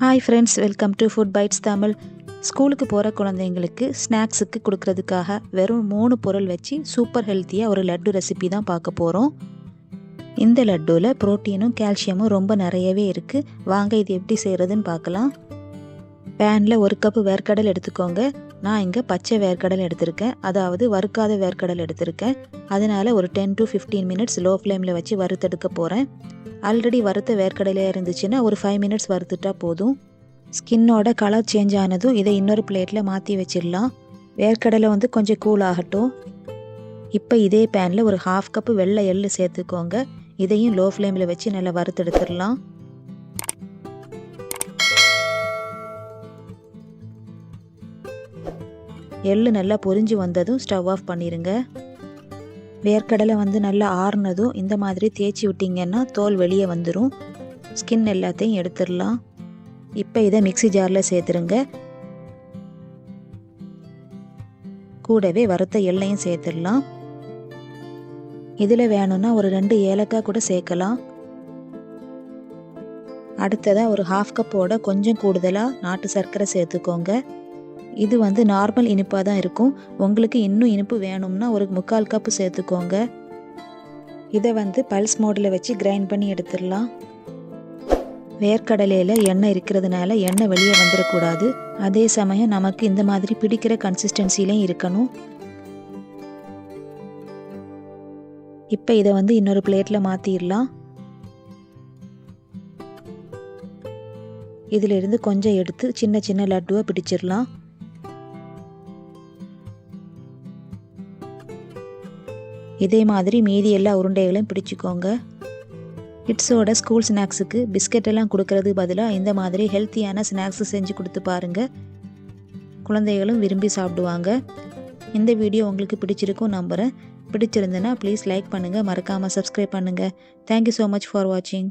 Hi friends, welcome to food bites Tamil. ஸ்கூலுக்கு போகிற குழந்தைங்களுக்கு ஸ்நாக்ஸுக்கு கொடுக்கறதுக்காக வெறும் 3 பொருள் வச்சு சூப்பர் ஹெல்த்தியாக ஒரு லட்டு ரெசிபி தான் பார்க்க போகிறோம். இந்த லட்டுவில் ப்ரோட்டீனும் கால்சியமும் ரொம்ப நிறையவே இருக்குது. வாங்க இது எப்படி செய்கிறதுன்னு பார்க்கலாம். பேனில் 1 கப்பு வேர்க்கடல் எடுத்துக்கோங்க. நான் இங்கே பச்சை வேர்க்கடல் எடுத்திருக்கேன், அதாவது வறுக்காத வேர்க்கடல் எடுத்திருக்கேன். அதனால் ஒரு 10 to 15 மினிட்ஸ் லோ ஃப்ளேமில் வச்சு வறுத்தெடுக்க போகிறேன். ஆல்ரெடி வறுத்த வேர்க்கடலையாக இருந்துச்சுன்னா ஒரு 5 மினிட்ஸ் வறுத்துட்டா போதும். ஸ்கின்னோட கலர் சேஞ்ச் ஆனதும் இதை இன்னொரு பிளேட்டில் மாற்றி வச்சிடலாம். வேர்க்கடலை கொஞ்சம் கூல் ஆகட்டும். இப்போ இதே பேனில் ஒரு 1/2 கப்பு வெள்ளை எள்ளு சேர்த்துக்கோங்க. இதையும் லோ ஃப்ளேமில் வச்சு நல்லா வறுத்தெடுத்துடலாம். எள்ளு நல்லா பொரிஞ்சு வந்ததும் ஸ்டவ் ஆஃப் பண்ணிடுங்க. வேர்க்கடலை நல்லா ஆறுனதும் இந்த மாதிரி தேய்ச்சி விட்டிங்கன்னா தோல் வெளியே வந்துடும். ஸ்கின் எல்லாத்தையும் எடுத்துடலாம். இப்போ இதை மிக்ஸி ஜாரில் சேர்த்துருங்க. கூடவே வறுத்த எள்ளையும் சேர்த்துடலாம். இதில் வேணும்னா ஒரு 2 ஏலக்காய் கூட சேர்க்கலாம். அடுத்ததாக ஒரு 1/2 கப்போட கொஞ்சம் கூடுதலாக நாட்டு சர்க்கரை சேர்த்துக்கோங்க. இது நார்மல் இனிப்பாக தான் இருக்கும். உங்களுக்கு இன்னும் இனிப்பு வேணும்னா ஒரு 3/4 கப்பு சேர்த்துக்கோங்க. இதை பல்ஸ் மோடில் வச்சு கிரைண்ட் பண்ணி எடுத்துடலாம். வேர்க்கடலையில் எண்ணெய் இருக்கிறதுனால எண்ணெய் வெளியே வந்துடக்கூடாது. அதே சமயம் நமக்கு இந்த மாதிரி பிடிக்கிற கன்சிஸ்டன்சிலையும் இருக்கணும். இப்போ இதை இன்னொரு பிளேட்டில் மாற்றிடலாம். இதிலிருந்து கொஞ்சம் எடுத்து சின்ன சின்ன லட்டுவை பிடிச்சிடலாம். இதே மாதிரி மீதி எல்லா உருண்டைகளையும் பிடிச்சிக்கோங்க. கிட்ஸோட ஸ்கூல் ஸ்நாக்ஸுக்கு பிஸ்கட் எல்லாம் கொடுக்கறது பதிலாக இந்த மாதிரி ஹெல்த்தியான ஸ்நாக்ஸ் செஞ்சு கொடுத்து பாருங்கள். குழந்தைகளும் விரும்பி சாப்பிடுவாங்க. இந்த வீடியோ உங்களுக்கு பிடிச்சிருக்கும் நம்புகிறேன். பிடிச்சிருந்துன்னா ப்ளீஸ் லைக் பண்ணுங்கள், மறக்காமல் சப்ஸ்கிரைப் பண்ணுங்கள். தேங்க்யூ ஸோ மச் ஃபார் வாட்சிங்.